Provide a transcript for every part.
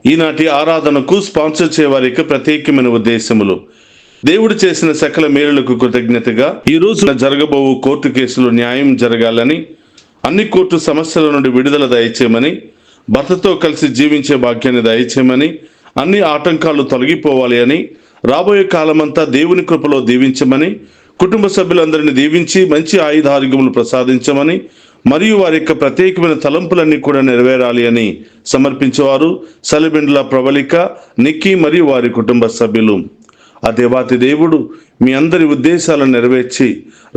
ఈనాటి ఆరాధనకు స్పాన్సర్ చేయవారికి ప్రత్యేకమైన ఉద్దేశములు. దేవుడు చేసిన సకల మేలులకు కృతజ్ఞతగా ఈ రోజు జరగబోవు కోర్టు కేసులు న్యాయం జరగాలని, అన్ని కోర్టు సమస్యల నుండి విడుదల దయచేయమని, భర్తతో కలిసి జీవించే భాగ్యాన్ని దయచేయమని, అన్ని ఆటంకాలు తొలగిపోవాలి అని, రాబోయే కాలమంతా దేవుని కృపలో దీవించమని, కుటుంబ సభ్యులందరినీ దీవించి మంచి ఆయుధారోగ్యములు ప్రసాదించమని, మరియు వారి యొక్క ప్రత్యేకమైన తలంపులన్నీ కూడా నెరవేరాలి అని సమర్పించేవారు సలిబెండ్ల ప్రవళిక, నిక్కీ మరియు వారి కుటుంబ సభ్యులు. ఆ దేవాతి దేవుడు మీ అందరి ఉద్దేశాలను నెరవేర్చి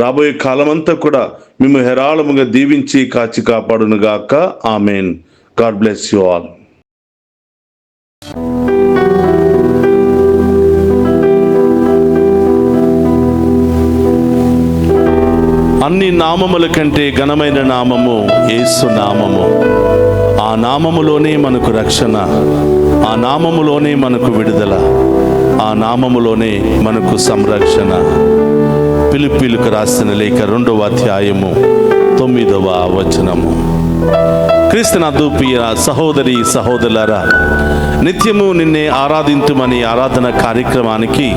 రాబోయే కాలమంతా కూడా మేము హేరాళముగా దీవించి కాచి కాపాడునుగాక. Amen. God bless you all. అన్ని నామముల కంటే ఘనమైన నామము యేసు నామము. ఆ నామములోనే మనకు రక్షణ, ఆ నామములోనే మనకు విడుదల, ఆ నామములోనే మనకు సంరక్షణ. ఫిలిప్పీయులకు రాసిన లేఖ 2వ అధ్యాయము 9వ వచనము. క్రీస్తునందు ప్రియ సహోదరి సహోదరులారా, నిత్యము నిన్నే ఆరాధింతుమని ఆరాధన కార్యక్రమానికి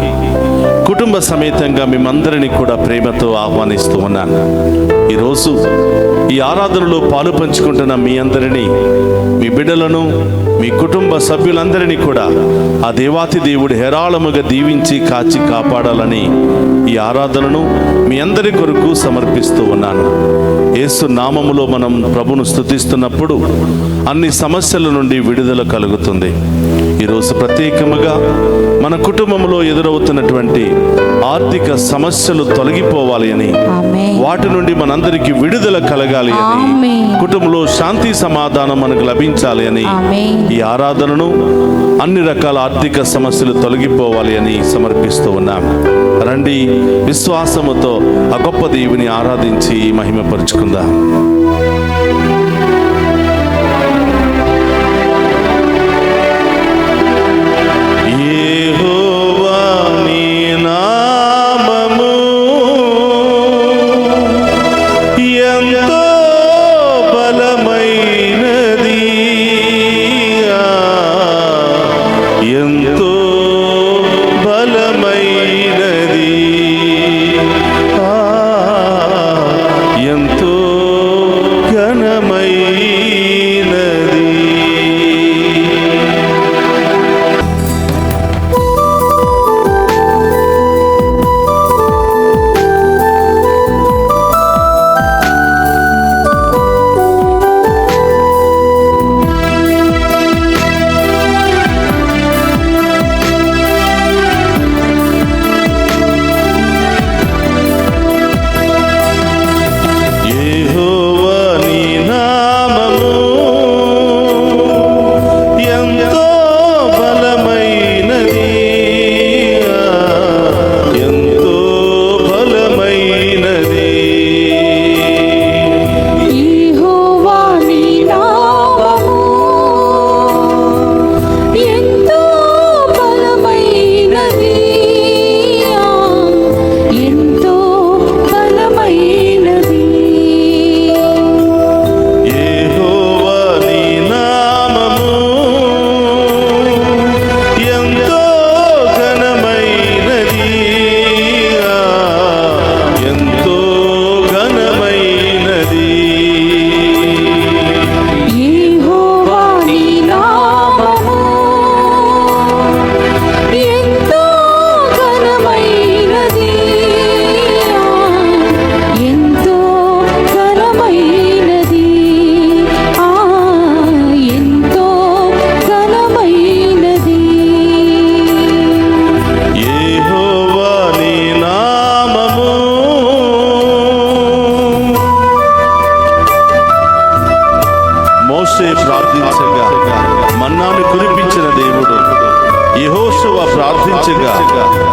కుటుంబ సమేతంగా మిమ్మందరినీ కూడా ప్రేమతో ఆహ్వానిస్తూ ఉన్నాను. ఈరోజు ఈ ఆరాధనలో పాలు పంచుకుంటున్న మీ అందరినీ, మీ బిడ్డలను, మీ కుటుంబ సభ్యులందరినీ కూడా ఆ దేవాతి దేవుడు హేరాళముగా దీవించి కాచి కాపాడాలని ఈ ఆరాధనను మీ అందరి కొరకు సమర్పిస్తూ ఉన్నాను. యేసు నామములో మనం ప్రభును స్తుతిస్తున్నప్పుడు అన్ని సమస్యల నుండి విడుదల కలుగుతుంది. ఈరోజు ప్రత్యేకముగా మన కుటుంబంలో ఎదురవుతున్నటువంటి ఆర్థిక సమస్యలు తొలగిపోవాలి అని, వాటి నుండి మనందరికీ విడుదల కలగాలి అని, కుటుంబంలో శాంతి సమాధానం మనకు లభించాలి అని ఈ ఆరాధనను, అన్ని రకాల ఆర్థిక సమస్యలు తొలగిపోవాలి అని సమర్పిస్తూ ఉన్నాం. రండి, విశ్వాసముతో ఆ గొప్ప దేవుని ఆరాధించి మహిమపరుచుకుందాం.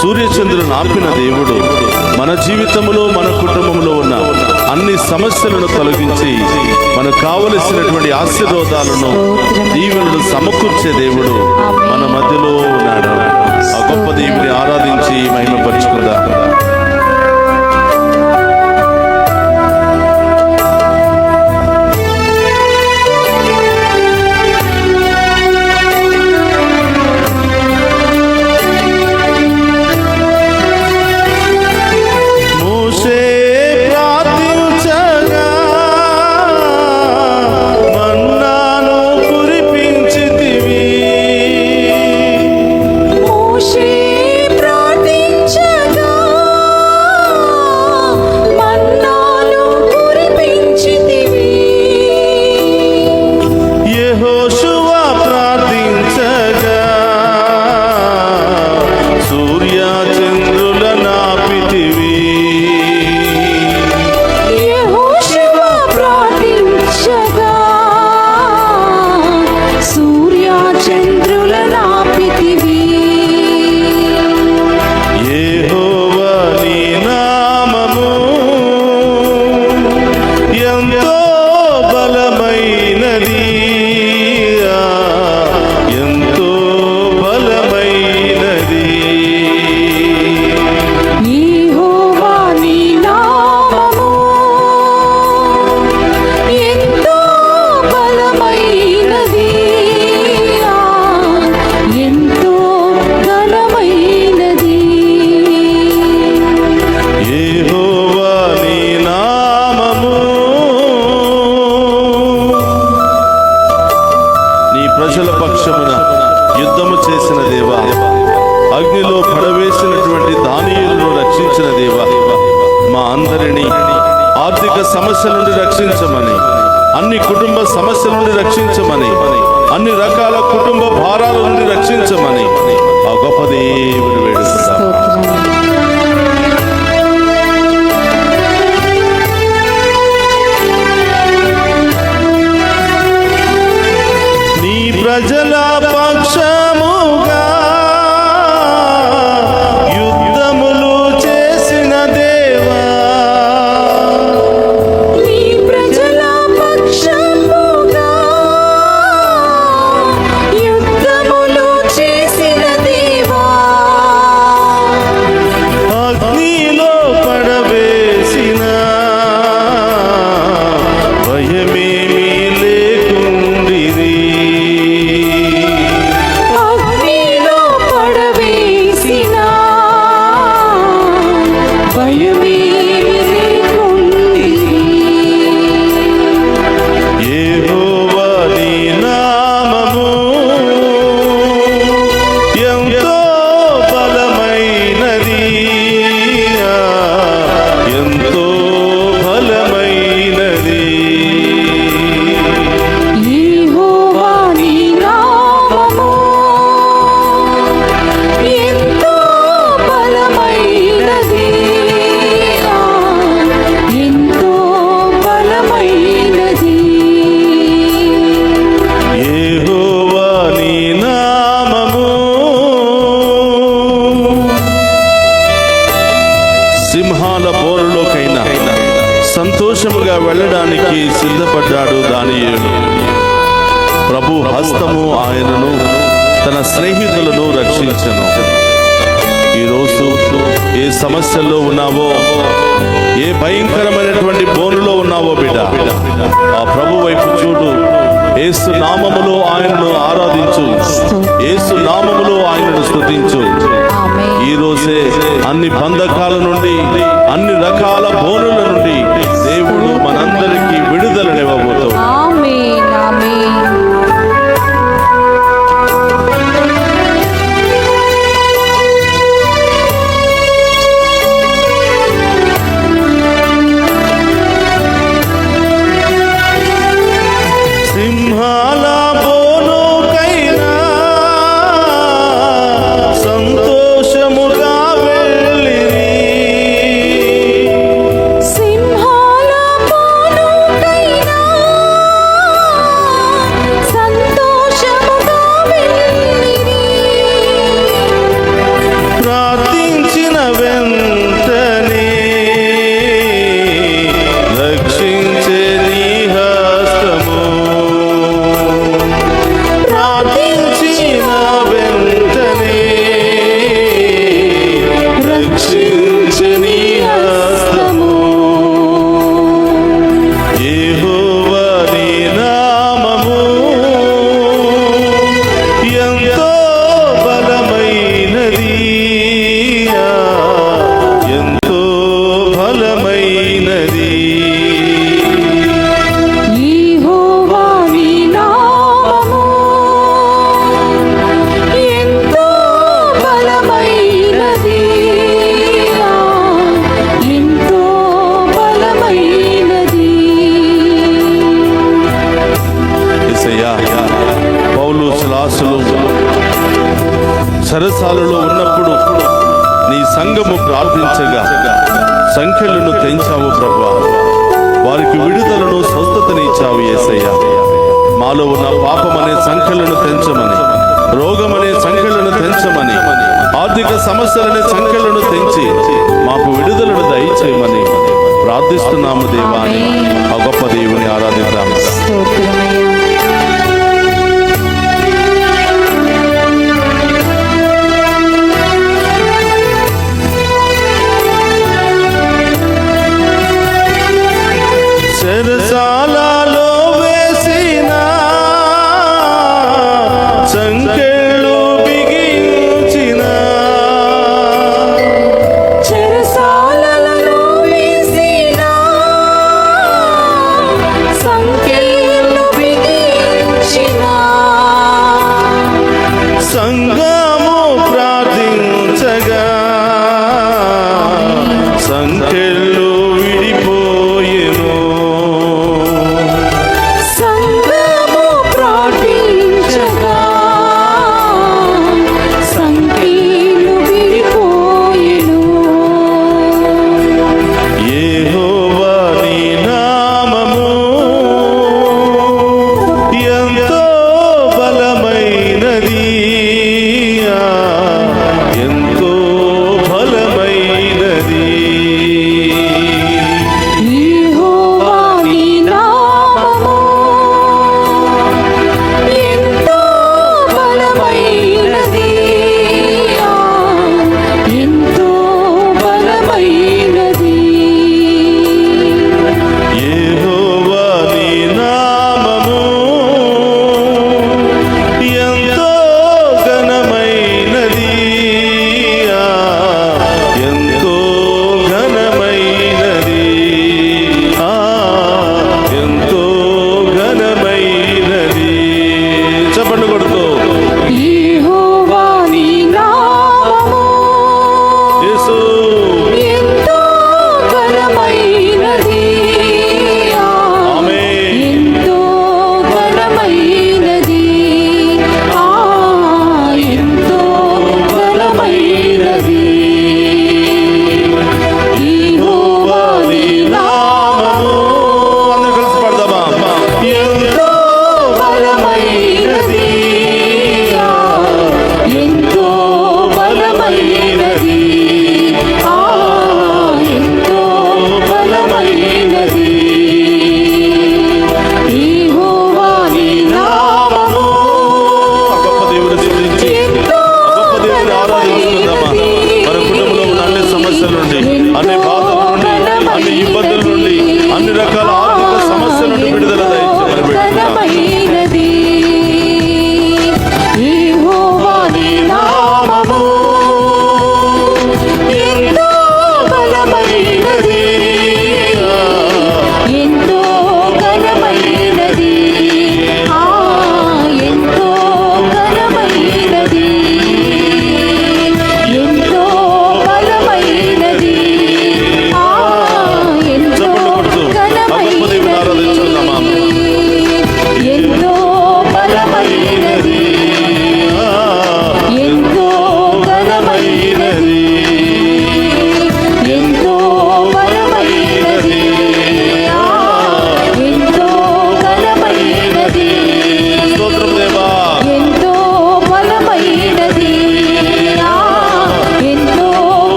సూర్యచంద్రులను ఆపిన దేవుడు మన జీవితంలో, మన కుటుంబంలో ఉన్న అన్ని సమస్యలను తొలగించి మనకు కావలసినటువంటి ఆశీర్వాదాలను, దీవెనలను సమకూర్చే దేవుడు మన మధ్యలో ఉన్నాడు. ఆ గొప్ప దేవుని ఆరాధించి మహిమపరుచుకుందాం. బలమైనది, ఎంతో బలమైనది. యెహోవా నీ నామము నీ ప్రజల పక్షమున యుద్ధము చేసిన దేవా, అగ్నిలో పడవేసినటువంటి దానియేలును రక్షించిన దేవా, మా అందరినీ ఆర్థిక సమస్యల నుండి రక్షించమని, అన్ని కుటుంబ సమస్యల నుండి రక్షించమని, అన్ని రకాల కుటుంబ భారాల నుండి రక్షించమని ఆ గొప్ప దేవుని వేడుకుంటాం. నీ ప్రజల పక్షముగా యుద్ధములు చేసిన దేవా, నీ ప్రజల పక్షముగా యుద్ధములు చేసిన దేవా, అగ్నిలో పడవేసిన భయమేమీ లేకుండిరి. అగ్నిలో పడవేసిన భయమేమీ లేకుండిరి. యెహోవా నీ నామము ఎంతో బలమైనది, ఎంతో బలమైనది. యెహోవా నీ నామము ఎంతో బలమైనది, ఎంతో బలమైనది. యెహోవా నీ నామము సింహాల బోరులోకైనా సంతోషముగా వెళ్ళడానికి సిద్ధపడ్డాడు దానియేలు. ప్రభు హస్తము ఆయనను తన స్నేహితులను రక్షించెను. ఈరోజు ఏ సమస్యల్లో ఉన్నావో, ఏ భయంకరమైనటువంటి బోనులో ఉన్నావో బిడ్డ, ఆ ప్రభు వైపు చూడు. యేసు నామములో ఆయనను ఆరాధించు, యేసు నామములో ఆయనను స్తుతించు. ఆమేన్. ఈ రోజే అన్ని బంధకాల నుండి, అన్ని రకాల బోనుల నుండి దేవుడు మనందరికీ విడుదలనివ్వబోతాడు. ఆమేన్, ఆమేన్. సింహాల బోనుకైనా సంతోషముగా వెళ్ళిరి. సింహాల బోనుకైనా సంతోషముగా వెళ్ళిరి. ప్రార్థించిన వెంటనే రక్షించే నీ హస్తము, ప్రార్థించిన వెంటనే రక్షించే నీ హస్తము. యెహోవా నీ నామము ఎంతో బలమైనది, ఎంతో బలమైనది. యెహోవా నీ నామము ఎంతో బలమైనది, ఎంతో బలమైనది. యేసయ్యా, పౌలు శిలాసులు సరసాలలో ఉన్నప్పుడు నీ సంఘము ప్రార్థించగా సంఖ్యలను తెంచావు ప్రభువా. వారికి విడుదలను స్వస్థతనిచ్చావు యేసయ్యా. మాలో ఉన్న పాపం అనే సంఖ్యలను తెంచమని, రోగం అనే సంఖ్యలను తెంచమని, ఆర్థిక సమస్యలనే సంఖ్యలను తెంచి మాకు విడుదలను దయచేయమని ప్రార్థిస్తున్నాము దేవా అని ఆ గొప్ప దేవుని ఆరాధిద్దాము. స్తోత్రమయ్యా. చెరసాలలో వేసిన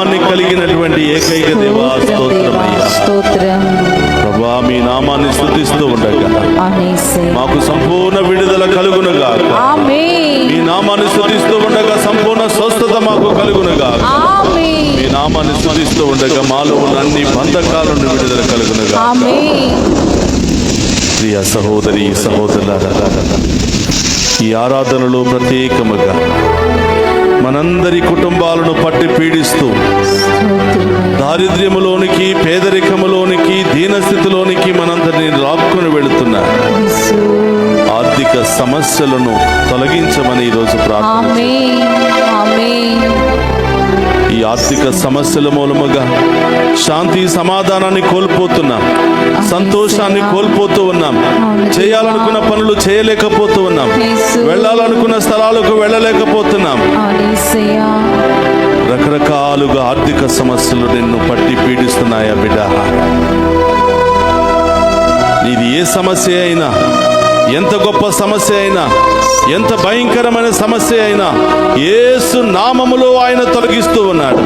నామాన్ని కలిగినటువంటి ఏకైక దేవా స్తోత్రమయ్యా. స్తోత్రం ప్రభా, మీ నామాన్ని స్తుతిస్తూ ఉండగా మాకు సంపూర్ణ విడుదల కలుగునుగా. ఆమేన్. మీ నామాన్ని స్తుతిస్తూ ఉండగా సంపూర్ణ స్వస్థత మాకు కలుగునుగా. ఆమేన్. మీ నామాన్ని స్తుతిస్తూ ఉండగా మాలో ఉన్న అన్ని బంధకాల నుండి విడుదల కలుగునుగా. ఆమేన్. ప్రియ సహోదరి సహోదరులారా, ఈ ఆరాధనలో ప్రత్యేకముగా మనందరి కుటుంబాలను పట్టి పీడిస్తూ దారిద్ర్యములోనికి, పేదరికములోనికి, దీనస్థితిలోనికి మనందరినీ లాక్కుని వెళుతున్న ఆర్థిక సమస్యలను తొలగించమని ఈరోజు ప్రార్థన. ఆమేన్. ఆమేన్. ఈ ఆర్థిక సమస్యల మూలముగా శాంతి సమాధానాన్ని కోల్పోతున్నాం, సంతోషాన్ని కోల్పోతూ ఉన్నాం, చేయాలనుకున్న పనులు చేయలేకపోతూ ఉన్నాం, వెళ్ళాలనుకున్న స్థలాలకు వెళ్ళలేకపోతున్నాం. రకరకాలుగా ఆర్థిక సమస్యలు నిన్ను పట్టి పీడిస్తున్నాయా బిడ్డ? ఇది ఏ సమస్య అయినా, ఎంత గొప్ప సమస్య అయినా, ఎంత భయంకరమైన సమస్య అయినా యేసు నామములో ఆయన తొలగిస్తూ ఉన్నాడు.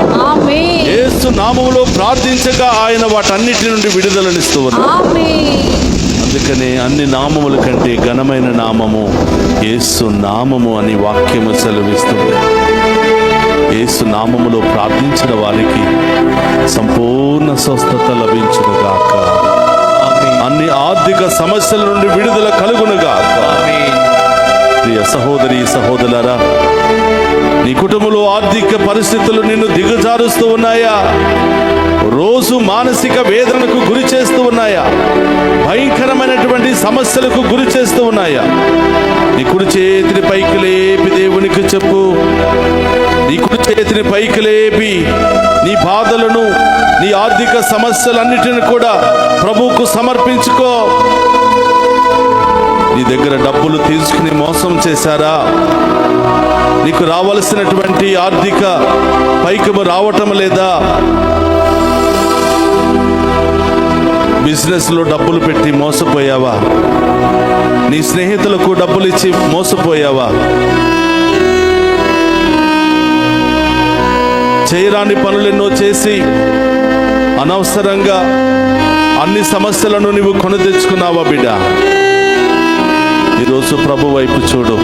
యేసు నామములో ప్రార్థించగా ఆయన వాటన్నిటి నుండి విడుదలనిస్తూ ఉన్నాడు. అందుకనే అన్ని నామముల కంటే ఘనమైన నామము యేసు నామము అని వాక్యము సెలవిస్తుంది. యేసు నామములో ప్రార్థించిన వారికి సంపూర్ణ స్వస్థత లభించునుగాక. అన్ని ఆర్థిక సమస్యల నుండి విడుదల కలుగునుగాక. ప్రియ సహోదరి సహోదరులారా, నీ కుటుంబంలో ఆర్థిక పరిస్థితులు నిన్ను దిగజారుస్తూ ఉన్నాయా? రోజు మానసిక వేదనకు గురి చేస్తూ ఉన్నాయా? భయంకరమైనటువంటి సమస్యలకు గురి చేస్తూ ఉన్నాయా? నీ కుడి చేతిని పైకి లేపి దేవునికి చెప్పు. నీ కుడి చేతిని పైకి లేపి నీ బాధలను, నీ ఆర్థిక సమస్యలన్నిటిని కూడా ప్రభువుకు సమర్పించుకో. నీ దగ్గర డబ్బులు తీసుకుని మోసం చేశారా? నీకు రావలసినటువంటి ఆర్థిక పైకము రావటం లేదా? బిజినెస్ లో డబ్బులు పెట్టి మోసపోయావా? నీ స్నేహితులకు డబ్బులు ఇచ్చి మోసపోయావా? చేయరాని పనులెన్నో చేసి అనవసరంగా అన్ని సమస్యలను నీవు కొని తెచ్చుకున్నావా బిడ్డ? ఈరోజు ప్రభు వైపు చూడు.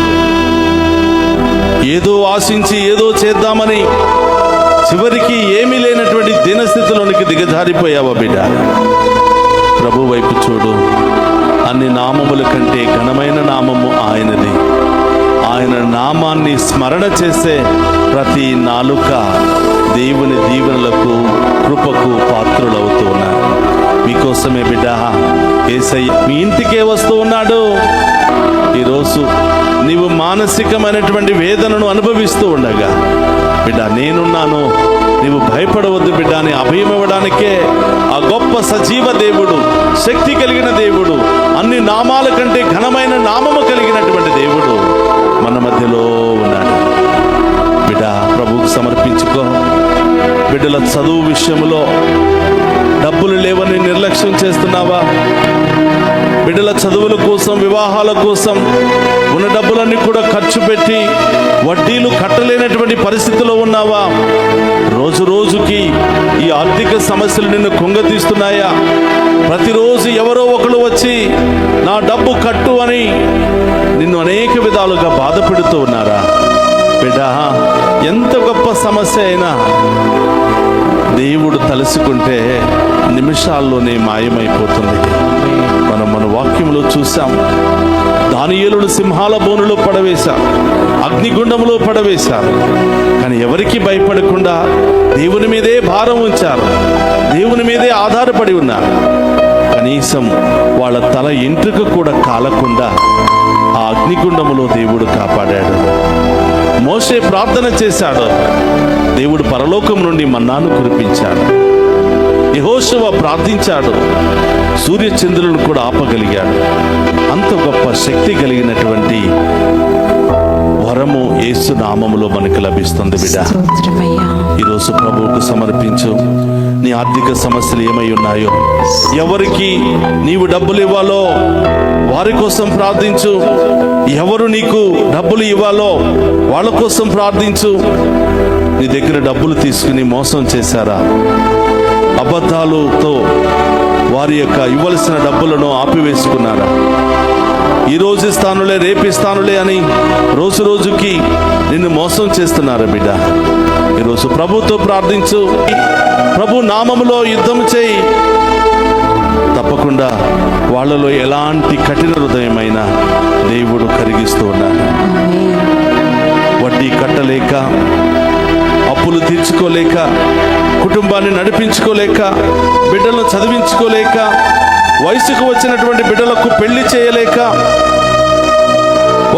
ఏదో ఆశించి ఏదో చేద్దామని చివరికి ఏమీ లేనటువంటి దీనస్థితిలోనికి దిగజారిపోయావా బిడ్డ? ప్రభు వైపు చూడు. అన్ని నామముల కంటే ఘనమైన నామము ఆయనది. ఆయన నామాన్ని స్మరణ చేసే ప్రతి నాలుక దేవుని దీవెనలకు, కృపకు పాత్రులవుతూ ఉన్నారు. మీకోసమే బిడ్డ యేసయ్య మీ ఇంటికే వస్తూ ఉన్నాడు. ఈరోజు నీవు మానసికమైనటువంటి వేదనను అనుభవిస్తూ ఉండగా బిడ్డ నేనున్నాను, నీవు భయపడవద్దు బిడ్డ అని అభయం ఇవ్వడానికే ఆ గొప్ప సజీవ దేవుడు, శక్తి కలిగిన దేవుడు, అన్ని నామాల కంటే ఘనమైన నామము కలిగినటువంటి దేవుడు మన మధ్యలో ఉన్నాడు. బిడ్డ ప్రభువుకు సమర్పించుకో. బిడ్డల చదువు విషయంలో డబ్బులు లేవని నిర్లక్ష్యం చేస్తున్నావా? బిడ్డల చదువుల కోసం, వివాహాల కోసం ఉన్న డబ్బులన్నీ కూడా ఖర్చు పెట్టి వడ్డీలు కట్టలేనటువంటి పరిస్థితిలో ఉన్నావా? రోజు రోజుకి ఈ ఆర్థిక సమస్యలు నిన్ను కుంగతీస్తున్నాయా? ప్రతిరోజు ఎవరో ఒకరు వచ్చి నా డబ్బు కట్టు అని నిన్ను అనేక విధాలుగా బాధ పెడుతూ ఉన్నారా? బిడ్డ, ఎంత గొప్ప సమస్య అయినా దేవుడు తలుసుకుంటే నిమిషాల్లోనే మాయమైపోతుంది. మన వాక్యంలో చూసాం, దానియేలును సింహాల బోనులో పడవేశారు, అగ్నిగుండంలో పడవేశారు. కానీ ఎవరికి భయపడకుండా దేవుని మీదే భారం ఉంచారు, దేవుని మీదే ఆధారపడి ఉన్నారు. కనీసం వాళ్ళ తల ఎంట్రుక కూడా కాలకుండా ఆ అగ్నిగుండములో దేవుడు కాపాడాడు. మోషే ప్రార్థన చేశాడు, దేవుడు పరలోకం నుండి మన్నాను కురిపించాడు. యెహోషువ ప్రార్థించాడు, సూర్యచంద్రులను కూడా ఆపగలిగాడు. అంత గొప్ప శక్తి కలిగినటువంటి వరము యేసు నామములో మనకు లభిస్తుంది బిడ్డ. ఈరోజు ప్రభువుకు సమర్పించు. నీ ఆర్థిక సమస్యలు ఏమై ఉన్నాయో, ఎవరికి నీవు డబ్బులు ఇవ్వాలో వారి కోసం ప్రార్థించు. ఎవరు నీకు డబ్బులు ఇవ్వాలో వాళ్ళ కోసం ప్రార్థించు. నీ దగ్గర డబ్బులు తీసుకుని మోసం చేశారా? అబద్ధాలతో వారి యొక్క ఇవ్వాల్సిన డబ్బులను ఆపివేసుకున్నారా? ఈరోజు ఇస్తానులే, రేపిస్తానులే అని రోజు రోజుకి నిన్ను మోసం చేస్తున్నారా బిడ్డ? ఈరోజు ప్రభుతో ప్రార్థించు. ప్రభు నామములో యుద్ధం చేయి. తప్పకుండా వాళ్ళలో ఎలాంటి కఠిన హృదయమైనా దేవుడు కరిగిస్తూ ఉన్నాడు. వడ్డీ కట్టలేక, అప్పులు తీర్చుకోలేక, కుటుంబాన్ని నడిపించుకోలేక, బిడ్డలను చదివించుకోలేక, వయసుకు వచ్చినటువంటి బిడ్డలకు పెళ్లి చేయలేక,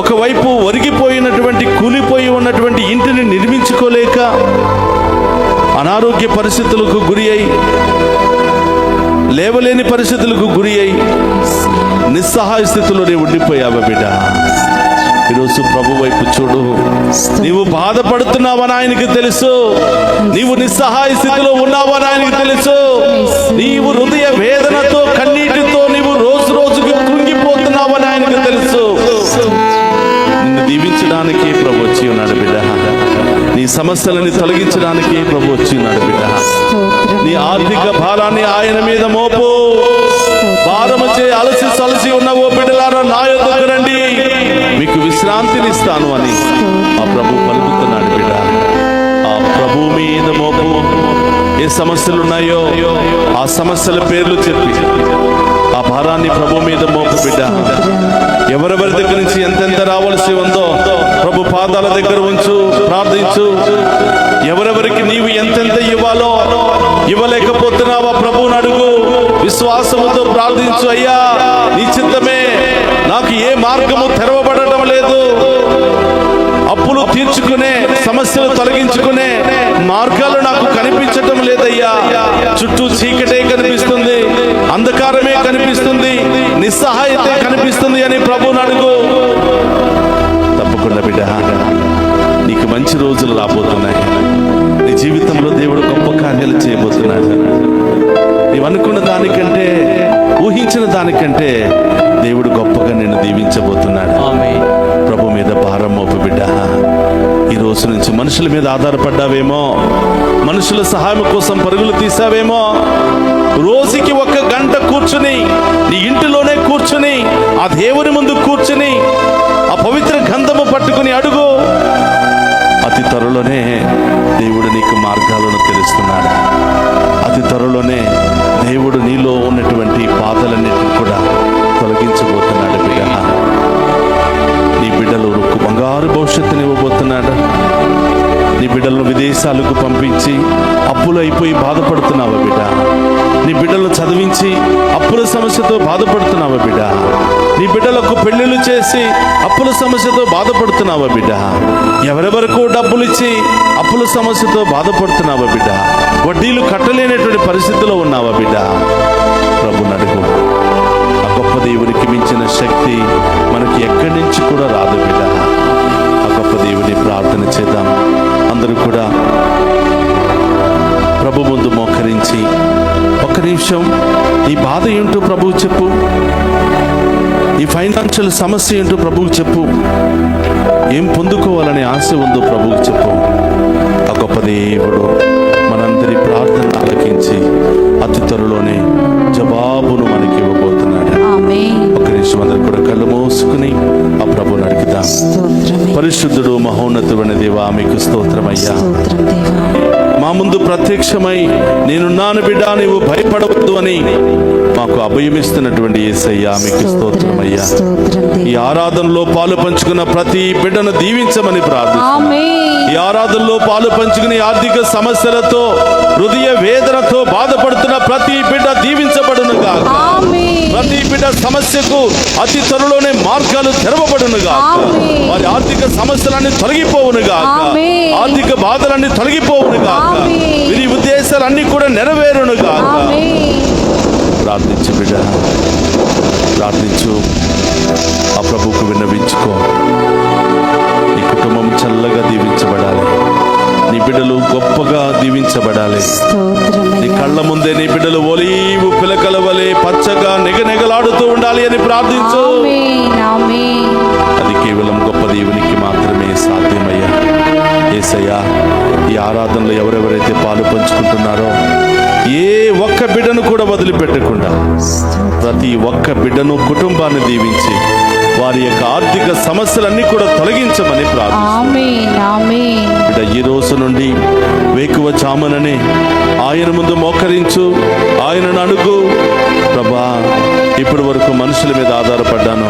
ఒకవైపు ఒరిగిపోయినటువంటి కూలిపోయి ఉన్నటువంటి ఇంటిని నిర్మించుకోలేక, అనారోగ్య పరిస్థితులకు గురి అయి, లేవలేని పరిస్థితులకు గురి అయి నిస్సహాయ స్థితిలోనే ఉండిపోయావా బిడ్డ? ఈరోజు ప్రభు వైపు చూడు. నీవు బాధపడుతున్నావని ఆయనకి తెలుసు. నీవు నిస్సహాయ స్థితిలో ఉన్నావని ఆయనకి తెలుసు. నీవు హృదయ వేదనతో, కన్నీటితో నీవు రోజు రోజుకి కృంగిపోతున్నావని ఆయనకు తెలుసు. నిన్ను దీవించడానికి ప్రభు వచ్చి ఉన్నాడు బిడ్డ. నీ సమస్యలని తొలగించడానికి ప్రభు వచ్చి ఉన్నాడు బిడ్డ. నీ ఆర్థిక భారాన్ని ఆయన మీద మోపు. భారము చే అలసి సలసి ఉన్న ఓ బిడ్డలారా, నా యొద్దకు రండి, మీకు విశ్రాంతిని ఇస్తాను అని ఆ ప్రభు పలుకుతున్నాడు బిడ్డ. ఆ ప్రభు మీద మోపు. ఏ సమస్యలు ఉన్నాయో ఆ సమస్యల పేర్లు చెప్పి ఆ భారాన్ని ప్రభు మీద మోపు బిడ్డ. ఎవరెవరి దగ్గర నుంచి ఎంతెంత రావాల్సి ఉందో ప్రభు పాదాల దగ్గర ఉంచు, ప్రార్థించు. ఎవరెవరికి నీవు ఎంతెంత ఇవ్వాలో ఇవ్వలేకపోతున్నావా ప్రభువుని అడుగు. విశ్వాసముతో ప్రార్థించు. అయ్యా, నీ చిత్తమే, నాకు ఏ మార్గము తెరవబడటం లేదు. అప్పులు తీర్చుకునే, సమస్యలు తొలగించుకునే మార్గాలు నాకు కనిపించటం లేదయ్యా. చుట్టూ చీకటే కనిపిస్తుంది, అంధకారమే కనిపిస్తుంది, నిస్సహాయతే కనిపిస్తుంది అని ప్రభువుని అడుగు. తప్పకుండా బిడ్డ, నీకు మంచి రోజులు రాబోతున్నాయి. నీ జీవితంలో దేవుడు గొప్ప కార్యాలు చేయబోతున్నాడు. నీవు అనుకున్న దానికంటే, ఊహించిన దానికంటే దేవుడు గొప్పగా నిన్ను దీవించబోతున్నాడు. ప్రభు మీద భారం మోపు బిడ్డ. ఈ రోజు నుంచి మనుషుల మీద ఆధారపడ్డావేమో, మనుషుల సహాయం కోసం పరుగులు తీసావేమో, రోజుకి 1 గంట కూర్చుని, నీ ఇంటిలోనే కూర్చుని, ఆ దేవుని ముందు కూర్చుని, ఆ పవిత్ర గంధము పట్టుకుని అడుగు. అతి త్వరలోనే దేవుడు నీకు మార్గాలను తెలుస్తున్నాడు. అతి త్వరలోనే దేవుడు నీలో ఉన్నటువంటి బాధలన్నిటిని కూడా తొలగించబోతున్నాడు బిడ్డ. నీ బిడ్డలు బంగారు భవిష్యత్తుని ఇవ్వబోతున్నాడు. నీ బిడ్డలను విదేశాలకు పంపించి అప్పులు అయిపోయి బాధపడుతున్నావా బిడ్డ? నీ బిడ్డలను చదివించి అప్పుల సమస్యతో బాధపడుతున్నావా బిడ్డ? నీ బిడ్డలకు పెళ్లిళ్ళు చేసి అప్పుల సమస్యతో బాధపడుతున్నావా బిడ్డ? ఎవరెవరికో డబ్బులు ఇచ్చి అప్పుల సమస్యతో బాధపడుతున్నావా బిడ్డ? వడ్డీలు కట్టలేనటువంటి పరిస్థితిలో ఉన్నావా బిడ్డ? ప్రభుని అడుగు. ఆ గొప్ప దేవునికి మించిన శక్తి మనకి ఎక్కడి నుంచి కూడా రాదు బిడ్డ. ఆ గొప్ప దేవుని ప్రార్థన చేద్దాం. అందరూ కూడా ప్రభు ముందు మోకరించి 1 నిమిషం నీ బాధ ఏంటో ప్రభువు చెప్పు. ఈ ఫైనాన్షియల్ సమస్య ఏంటో ప్రభువు చెప్పు. ఏం పొందుకోవాలనే ఆశ ఉందో ప్రభువు చెప్పు. ఆ గొప్ప దేవుడు మనందరి ప్రార్థన ఆలకించి అతి త్వరలోనే జవాబును మనకి ఇవ్వబోతున్నాడు. 1 నిమిషం అందరూ కూడా కళ్ళు మూసుకుని ఆ ప్రభువుని అడుగుదాం. పరిశుద్ధుడు, మహోన్నతుడైన దేవా, మీకు స్తోత్రమయ్యా. మా ముందు ప్రత్యక్షమై నేనున్నాను బిడ్డ, నీవు భయపడవద్దు అని మాకు అభయమిస్తున్నటువంటి యేసయ్యా, మీకు స్తోత్రమయ్యా. ఈ ఆరాధనలో పాలు పంచుకున్న ప్రతి బిడ్డను దీవించమని ప్రార్థిస్తున్నాం. ఈ ఆరాధనలో పాలు పంచుకుని ఆర్థిక సమస్యలతో, హృదయ వేదనతో బాధపడుతున్న ప్రతి బిడ్డ దీవించబడునుగా. ప్రతి బిడ్డ సమస్యకు అతి త్వరలోనే మార్గాలు తెరవబడునుగా. వారి ఆర్థిక సమస్యలన్నీ తొలగిపోవునుగా. ఆర్థిక బాధలన్నీ తొలగిపోవునుగా. వీరి ఉద్దేశాలన్నీ కూడా నెరవేరునుగా. ప్రార్థించు బిడ్డ, ప్రార్థించు. ఆ ప్రభువుకు విన్నవించుకో. నీ కుటుంబం చల్లగా దీవించబడాలి. నీ బిడ్డలు గొప్పగా దీవించబడాలి. నీ కళ్ళ ముందే నీ బిడ్డలు ఒలీవు పిలకల వలె పచ్చగా నెగనెగలాడుతూ ఉండాలి అని ప్రార్థించు. అది కేవలం గొప్ప దేవునికి మాత్రమే సాధ్యమయ్యా. యేసయ్యా, ఈ ఆరాధనలో ఎవరెవరైతే పాలు పంచుకుంటున్నారో ఏ ఒక్క బిడ్డను కూడా వదిలిపెట్టకుండా ప్రతి ఒక్క బిడ్డను కుటుంబాన్ని దీవించి వారి యొక్క ఆర్థిక సమస్యలన్నీ కూడా తొలగించమని ప్రార్థిస్తున్నాను. ఆమేన్ ఆమేన్. బిడ్డ ఈ రోజు నుండి వేకువ చామననే ఆయన ముందు మోకరించు, ఆయనను అడుగు, ప్రభా ఇప్పటి వరకు మనుషుల మీద ఆధారపడ్డాను,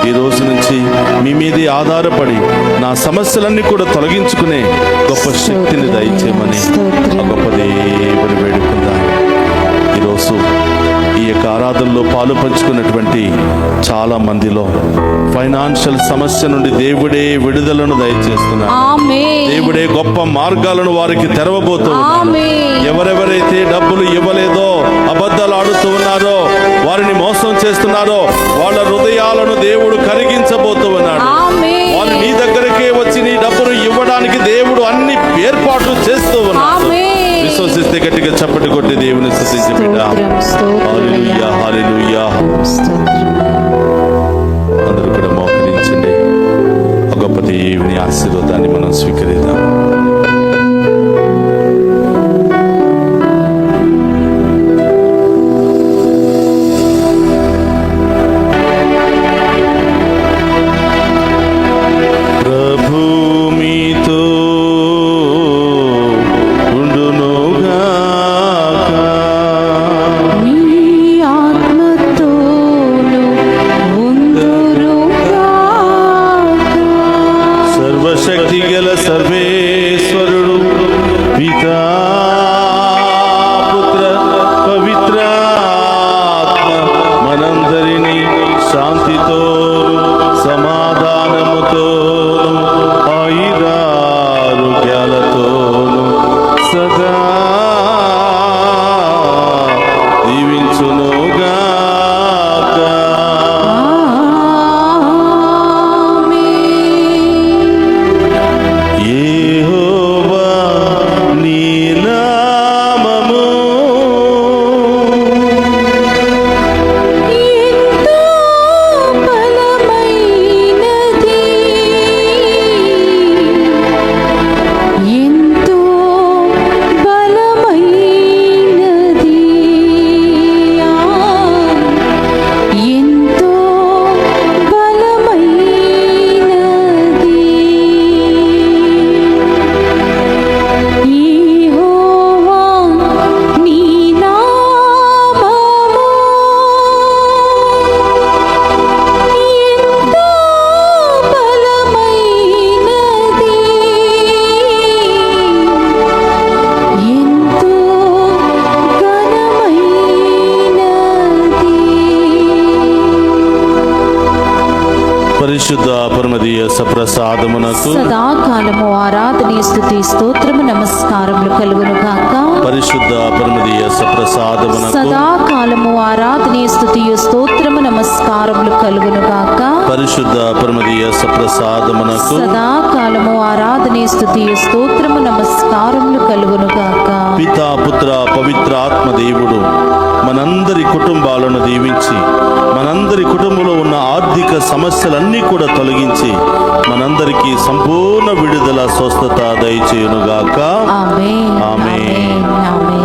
ఈ రోజు నుంచి మీ మీదే ఆధారపడి నా సమస్యలన్నీ కూడా తొలగించుకునే గొప్ప శక్తిని దయచేయమని ఆ గొప్ప దేవుని వేడుకుందాం. ఈరోజు ఈ యొక్క ఆరాధనలో పాలు పంచుకున్నటువంటి చాలా మందిలో ఫైనాన్షియల్ సమస్య నుండి దేవుడే విడుదలను దయచేస్తున్నాడు. ఆమేన్. దేవుడే గొప్ప మార్గాలను వారికి తెరవబోతూ ఉన్నాడు. ఆమేన్. ఎవరెవరైతే డబ్బులు ఇవ్వలేదో, అబద్ధాలు ఆడుతూ ఉన్నారో, వారిని మోసం చేస్తున్నారో వాళ్ళ హృదయాలను దేవుడు కరిగించబోతూ ఉన్నాడు. ఆమేన్. వాళ్ళు నీ దగ్గరకే వచ్చి నీ డబ్బును ఇవ్వడానికి దేవుడు అన్ని ఏర్పాట్లు చేస్తూ ఉన్నాడు. ఆమేన్. విశ్వసిస్తే గట్టిగా చప్పటి కొట్టి దేవుని స్తుతించి బిడ్డ. హల్లెలూయా హల్లెలూయా. అందరూ కూడా మోకరించండి. ఆ గొప్ప దేవుని ఆశీర్వాదాన్ని మనం స్వీకరిద్దాం. ప్రభు మీతో ఉండునుగాక. నీ ఆత్మతోను ఉందురుగాక. సర్వశక్తి గల సర్వేశ్వరుడు పితా పుత్ర పవిత్రాత్మ మనందరినీ శాంతితోను సమాధానముతోను ఆయురారోగ్యాలతోను సదా దీవించునుగాక. యెహోవా నీ నామము ఎంతో బలమైనది, ఎంతో బలమైనది, ఎంతో బలమైనది. యెహోవా నీ నామము ఎంతో బలమైనది, ఎంతో ఘనమైనది. పరిశుద్ధ పరమదీయ సప్రసాదమునకు సదాకాలము ఆరాధన స్తుతి స్తోత్రము నమస్కారములు కలుగును గాక. పరిశుద్ధ పరమదీయ సప్రసాదమునకు సదాకాలము ఆరాధన స్తుతి స్తోత్రము నమస్కారములు కలుగును గాక. పరిశుద్ధ పరమదీయ సప్రసాదమునకు సదాకాలము ఆరాధన స్తుతి స్తోత్రము నమస్కారములు కలుగును గాక. పితా పుత్ర పవిత్ర ఆత్మ దేవుడు మనందరి కుటుంబాలను దీవించి మనందరి కుటుంబంలో ఉన్న ఆర్థిక సమస్యలన్నీ కూడా తొలగించి మనందరికీ సంపూర్ణ విడుదల స్వస్థత దయచేయునుగాక. ఆమేన్ ఆమేన్. ఆమేన్ ఆమేన్.